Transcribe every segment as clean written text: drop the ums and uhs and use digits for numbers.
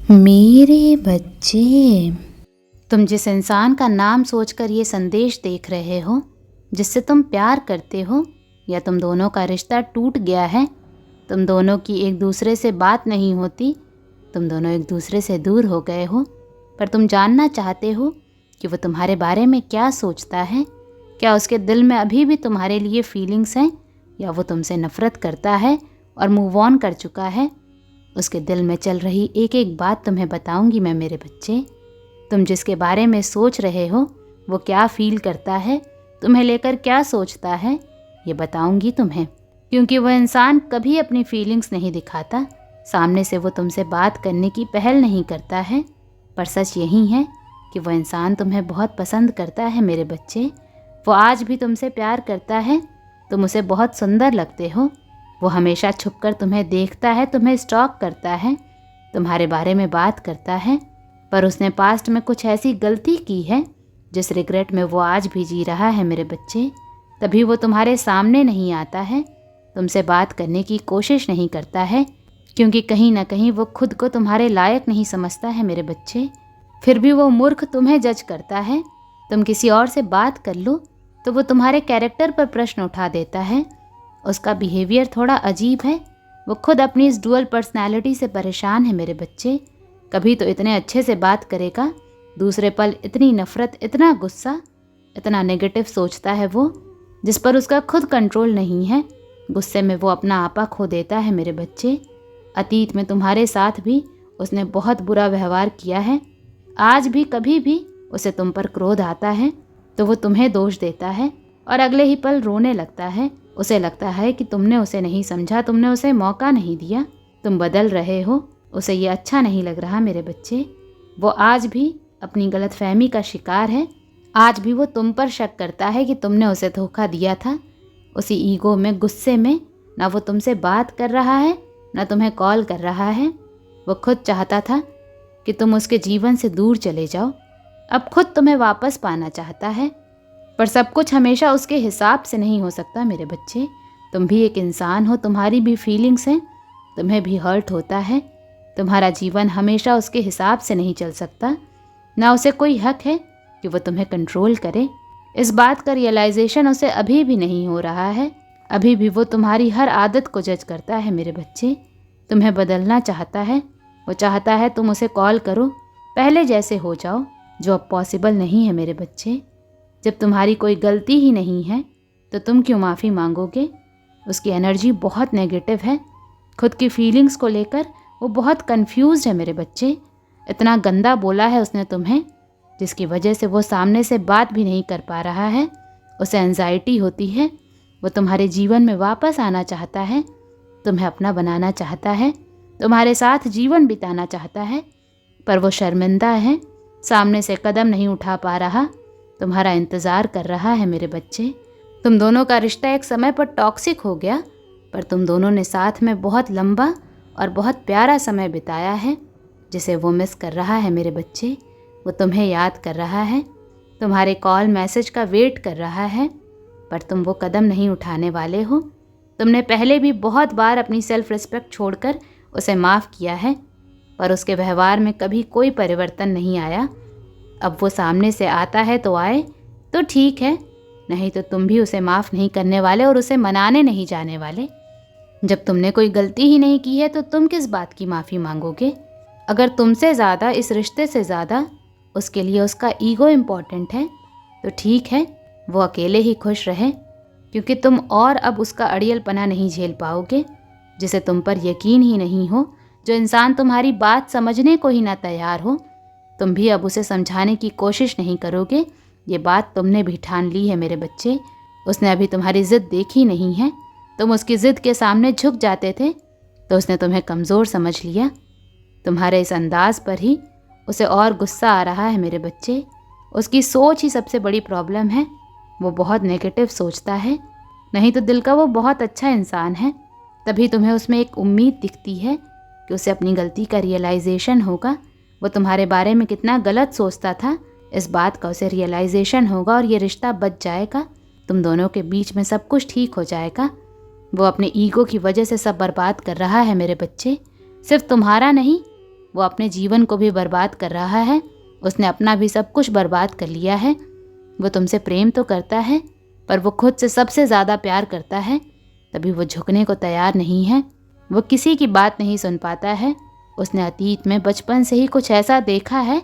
मेरे बच्चे, तुम जिस इंसान का नाम सोचकर ये संदेश देख रहे हो, जिससे तुम प्यार करते हो या तुम दोनों का रिश्ता टूट गया है, तुम दोनों की एक दूसरे से बात नहीं होती, तुम दोनों एक दूसरे से दूर हो गए हो, पर तुम जानना चाहते हो कि वो तुम्हारे बारे में क्या सोचता है। क्या उसके दिल में अभी भी तुम्हारे लिए फीलिंग्स हैं या वो तुमसे नफ़रत करता है और मूव ऑन कर चुका है। उसके दिल में चल रही एक एक बात तुम्हें बताऊंगी मैं मेरे बच्चे। तुम जिसके बारे में सोच रहे हो वो क्या फील करता है, तुम्हें लेकर क्या सोचता है, ये बताऊंगी तुम्हें। क्योंकि वह इंसान कभी अपनी फीलिंग्स नहीं दिखाता, सामने से वो तुमसे बात करने की पहल नहीं करता है, पर सच यही है कि वह इंसान तुम्हें बहुत पसंद करता है मेरे बच्चे। वो आज भी तुमसे प्यार करता है, तुम उसे बहुत सुंदर लगते हो। वो हमेशा छुपकर तुम्हें देखता है, तुम्हें स्टॉक करता है, तुम्हारे बारे में बात करता है, पर उसने पास्ट में कुछ ऐसी गलती की है जिस रिग्रेट में वो आज भी जी रहा है मेरे बच्चे। तभी वो तुम्हारे सामने नहीं आता है, तुमसे बात करने की कोशिश नहीं करता है, क्योंकि कहीं ना कहीं वो खुद को तुम्हारे लायक नहीं समझता है मेरे बच्चे। फिर भी वो मूर्ख तुम्हें जज करता है। तुम किसी और से बात कर लो तो वो तुम्हारे कैरेक्टर पर प्रश्न उठा देता है। उसका बिहेवियर थोड़ा अजीब है। वो खुद अपनी इस डुअल पर्सनैलिटी से परेशान है मेरे बच्चे। कभी तो इतने अच्छे से बात करेगा, दूसरे पल इतनी नफ़रत, इतना गुस्सा, इतना नेगेटिव सोचता है वो, जिस पर उसका खुद कंट्रोल नहीं है। गुस्से में वो अपना आपा खो देता है मेरे बच्चे। अतीत में तुम्हारे साथ भी उसने बहुत बुरा व्यवहार किया है। आज भी कभी भी उसे तुम पर क्रोध आता है तो वो तुम्हें दोष देता है और अगले ही पल रोने लगता है। उसे लगता है कि तुमने उसे नहीं समझा, तुमने उसे मौका नहीं दिया, तुम बदल रहे हो। उसे ये अच्छा नहीं लग रहा मेरे बच्चे। वो आज भी अपनी गलतफहमी का शिकार है। आज भी वो तुम पर शक करता है कि तुमने उसे धोखा दिया था। उसी ईगो में, गुस्से में, ना वो तुमसे बात कर रहा है ना तुम्हें कॉल कर रहा है। वो खुद चाहता था कि तुम उसके जीवन से दूर चले जाओ, अब खुद तुम्हें वापस पाना चाहता है, पर सब कुछ हमेशा उसके हिसाब से नहीं हो सकता मेरे बच्चे। तुम भी एक इंसान हो, तुम्हारी भी फीलिंग्स हैं, तुम्हें भी हर्ट होता है। तुम्हारा जीवन हमेशा उसके हिसाब से नहीं चल सकता, ना उसे कोई हक है कि वो तुम्हें कंट्रोल करे। इस बात का रियलाइजेशन उसे अभी भी नहीं हो रहा है। अभी भी वो तुम्हारी हर आदत को जज करता है मेरे बच्चे। तुम्हें बदलना चाहता है। वो चाहता है तुम उसे कॉल करो, पहले जैसे हो जाओ, जो अब पॉसिबल नहीं है मेरे बच्चे। जब तुम्हारी कोई गलती ही नहीं है तो तुम क्यों माफ़ी मांगोगे। उसकी एनर्जी बहुत नेगेटिव है। खुद की फीलिंग्स को लेकर वो बहुत कंफ्यूज्ड है मेरे बच्चे। इतना गंदा बोला है उसने तुम्हें, जिसकी वजह से वो सामने से बात भी नहीं कर पा रहा है। उसे एंजाइटी होती है। वो तुम्हारे जीवन में वापस आना चाहता है, तुम्हें अपना बनाना चाहता है, तुम्हारे साथ जीवन बिताना चाहता है, पर वो शर्मिंदा है, सामने से कदम नहीं उठा पा रहा। तुम्हारा इंतज़ार कर रहा है मेरे बच्चे। तुम दोनों का रिश्ता एक समय पर टॉक्सिक हो गया, पर तुम दोनों ने साथ में बहुत लंबा और बहुत प्यारा समय बिताया है, जिसे वो मिस कर रहा है मेरे बच्चे। वो तुम्हें याद कर रहा है, तुम्हारे कॉल मैसेज का वेट कर रहा है, पर तुम वो कदम नहीं उठाने वाले हो। तुमने पहले भी बहुत बार अपनी सेल्फ रिस्पेक्ट छोड़कर उसे माफ़ किया है, पर उसके व्यवहार में कभी कोई परिवर्तन नहीं आया। अब वो सामने से आता है तो आए तो ठीक है, नहीं तो तुम भी उसे माफ़ नहीं करने वाले और उसे मनाने नहीं जाने वाले। जब तुमने कोई गलती ही नहीं की है तो तुम किस बात की माफ़ी मांगोगे। अगर तुमसे ज़्यादा, इस रिश्ते से ज़्यादा उसके लिए उसका ईगो इम्पॉर्टेंट है तो ठीक है, वो अकेले ही खुश रहे, क्योंकि तुम और अब उसका अड़ियलपना नहीं झेल पाओगे, जिसे तुम पर यकीन ही नहीं हो, जो इंसान तुम्हारी बात समझने को ही ना तैयार हो। तुम भी अब उसे समझाने की कोशिश नहीं करोगे। ये बात तुमने भी ठान ली है मेरे बच्चे। उसने अभी तुम्हारी ज़िद देखी नहीं है। तुम उसकी ज़िद के सामने झुक जाते थे तो उसने तुम्हें कमज़ोर समझ लिया। तुम्हारे इस अंदाज़ पर ही उसे और गुस्सा आ रहा है मेरे बच्चे। उसकी सोच ही सबसे बड़ी प्रॉब्लम है। वो बहुत नेगेटिव सोचता है, नहीं तो दिल का वो बहुत अच्छा इंसान है। तभी तुम्हें उसमें एक उम्मीद दिखती है कि उसे अपनी गलती का रियलाइजेशन होगा। वो तुम्हारे बारे में कितना गलत सोचता था, इस बात का उसे रियलाइजेशन होगा और ये रिश्ता बच जाएगा। तुम दोनों के बीच में सब कुछ ठीक हो जाएगा। वो अपने ईगो की वजह से सब बर्बाद कर रहा है मेरे बच्चे। सिर्फ तुम्हारा नहीं, वो अपने जीवन को भी बर्बाद कर रहा है, उसने अपना भी सब कुछ बर्बाद कर लिया है। वो तुमसे प्रेम तो करता है, पर वो खुद से सबसे ज़्यादा प्यार करता है, तभी वो झुकने को तैयार नहीं है। वो किसी की बात नहीं सुन पाता है। उसने अतीत में बचपन से ही कुछ ऐसा देखा है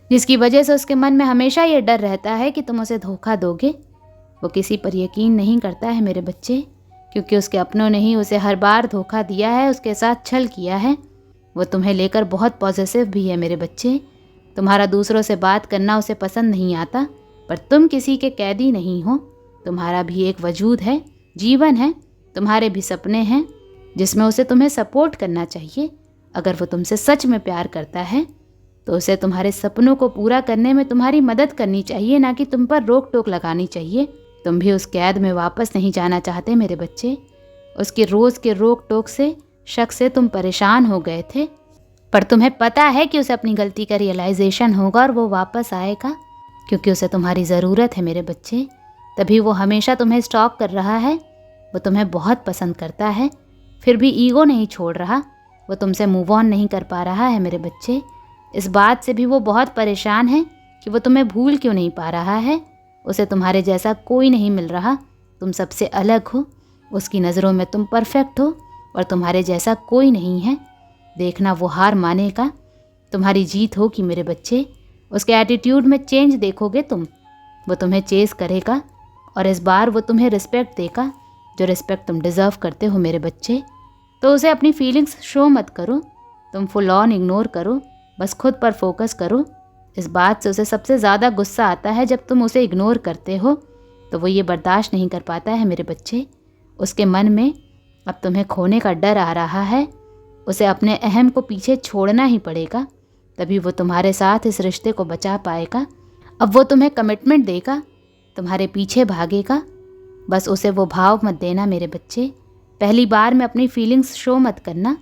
जिसकी वजह से उसके मन में हमेशा ये डर रहता है कि तुम उसे धोखा दोगे। वो किसी पर यकीन नहीं करता है मेरे बच्चे, क्योंकि उसके अपनों ने ही उसे हर बार धोखा दिया है, उसके साथ छल किया है। वो तुम्हें लेकर बहुत पॉजिटिव भी है मेरे बच्चे। तुम्हारा दूसरों से बात करना उसे पसंद नहीं आता, पर तुम किसी के कैदी नहीं हो। तुम्हारा भी एक वजूद है, जीवन है, तुम्हारे भी सपने हैं जिसमें उसे तुम्हें सपोर्ट करना चाहिए। अगर वो तुमसे सच में प्यार करता है तो उसे तुम्हारे सपनों को पूरा करने में तुम्हारी मदद करनी चाहिए, ना कि तुम पर रोक टोक लगानी चाहिए। तुम भी उस कैद में वापस नहीं जाना चाहते मेरे बच्चे। उसके रोज़ के रोक टोक से, शक से तुम परेशान हो गए थे, पर तुम्हें पता है कि उसे अपनी गलती का रियलाइजेशन होगा और वो वापस आएगा, क्योंकि उसे तुम्हारी ज़रूरत है मेरे बच्चे। तभी वो हमेशा तुम्हें स्टॉक कर रहा है। वो तुम्हें बहुत पसंद करता है, फिर भी ईगो नहीं छोड़ रहा। वो तुमसे मूव ऑन नहीं कर पा रहा है मेरे बच्चे। इस बात से भी वो बहुत परेशान है कि वो तुम्हें भूल क्यों नहीं पा रहा है। उसे तुम्हारे जैसा कोई नहीं मिल रहा, तुम सबसे अलग हो। उसकी नज़रों में तुम परफेक्ट हो और तुम्हारे जैसा कोई नहीं है। देखना वो हार मानेगा, तुम्हारी जीत होगी मेरे बच्चे। उसके एटीट्यूड में चेंज देखोगे तुम। वो तुम्हें चेस करेगा और इस बार वो तुम्हें रिस्पेक्ट देगा, जो रिस्पेक्ट तुम डिज़र्व करते हो मेरे बच्चे। तो उसे अपनी फीलिंग्स शो मत करो, तुम फुल ऑन इग्नोर करो, बस खुद पर फोकस करो। इस बात से उसे सबसे ज़्यादा गुस्सा आता है जब तुम उसे इग्नोर करते हो, तो वो ये बर्दाश्त नहीं कर पाता है मेरे बच्चे। उसके मन में अब तुम्हें खोने का डर आ रहा है। उसे अपने अहम को पीछे छोड़ना ही पड़ेगा, तभी वो तुम्हारे साथ इस रिश्ते को बचा पाएगा। अब वो तुम्हें कमिटमेंट देगा, तुम्हारे पीछे भागेगा। बस उसे वो भाव मत देना मेरे बच्चे। पहली बार में अपनी फीलिंग्स शो मत करना,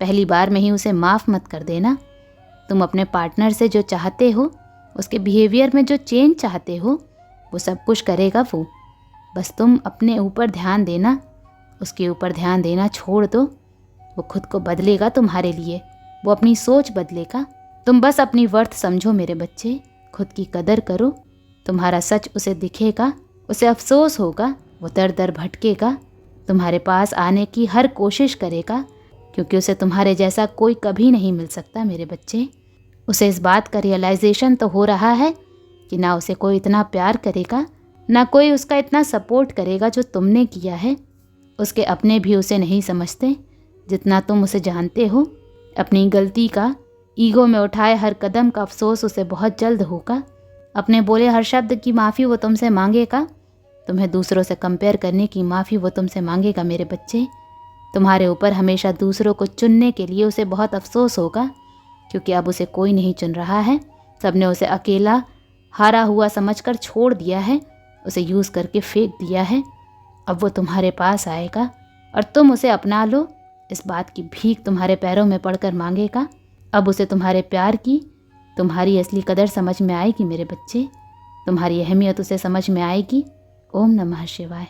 पहली बार में ही उसे माफ़ मत कर देना। तुम अपने पार्टनर से जो चाहते हो, उसके बिहेवियर में जो चेंज चाहते हो, वो सब कुछ करेगा वो। बस तुम अपने ऊपर ध्यान देना, उसके ऊपर ध्यान देना छोड़ दो। वो खुद को बदलेगा तुम्हारे लिए, वो अपनी सोच बदलेगा। तुम बस अपनी वर्थ समझो मेरे बच्चे, खुद की कदर करो। तुम्हारा सच उसे दिखेगा, उसे अफसोस होगा, वो दर दर भटकेगा, तुम्हारे पास आने की हर कोशिश करेगा, क्योंकि उसे तुम्हारे जैसा कोई कभी नहीं मिल सकता मेरे बच्चे। उसे इस बात का रियलाइजेशन तो हो रहा है कि ना उसे कोई इतना प्यार करेगा, ना कोई उसका इतना सपोर्ट करेगा जो तुमने किया है। उसके अपने भी उसे नहीं समझते जितना तुम उसे जानते हो। अपनी गलती का, ईगो में उठाए हर कदम का अफसोस उसे बहुत जल्द होगा। अपने बोले हर शब्द की माफ़ी वो तुमसे मांगेगा। तुम्हें दूसरों से कंपेयर करने की माफ़ी वो तुमसे मांगेगा मेरे बच्चे। तुम्हारे ऊपर हमेशा दूसरों को चुनने के लिए उसे बहुत अफसोस होगा, क्योंकि अब उसे कोई नहीं चुन रहा है। सबने उसे अकेला, हारा हुआ समझकर छोड़ दिया है, उसे यूज़ करके फेंक दिया है। अब वो तुम्हारे पास आएगा और तुम उसे अपना लो। इस बात की भीख तुम्हारे पैरों में पड़कर मांगेगा। अब उसे तुम्हारे प्यार की, तुम्हारी असली कदर समझ में आएगी मेरे बच्चे। तुम्हारी अहमियत उसे समझ में आएगी। ओम नमः शिवाय।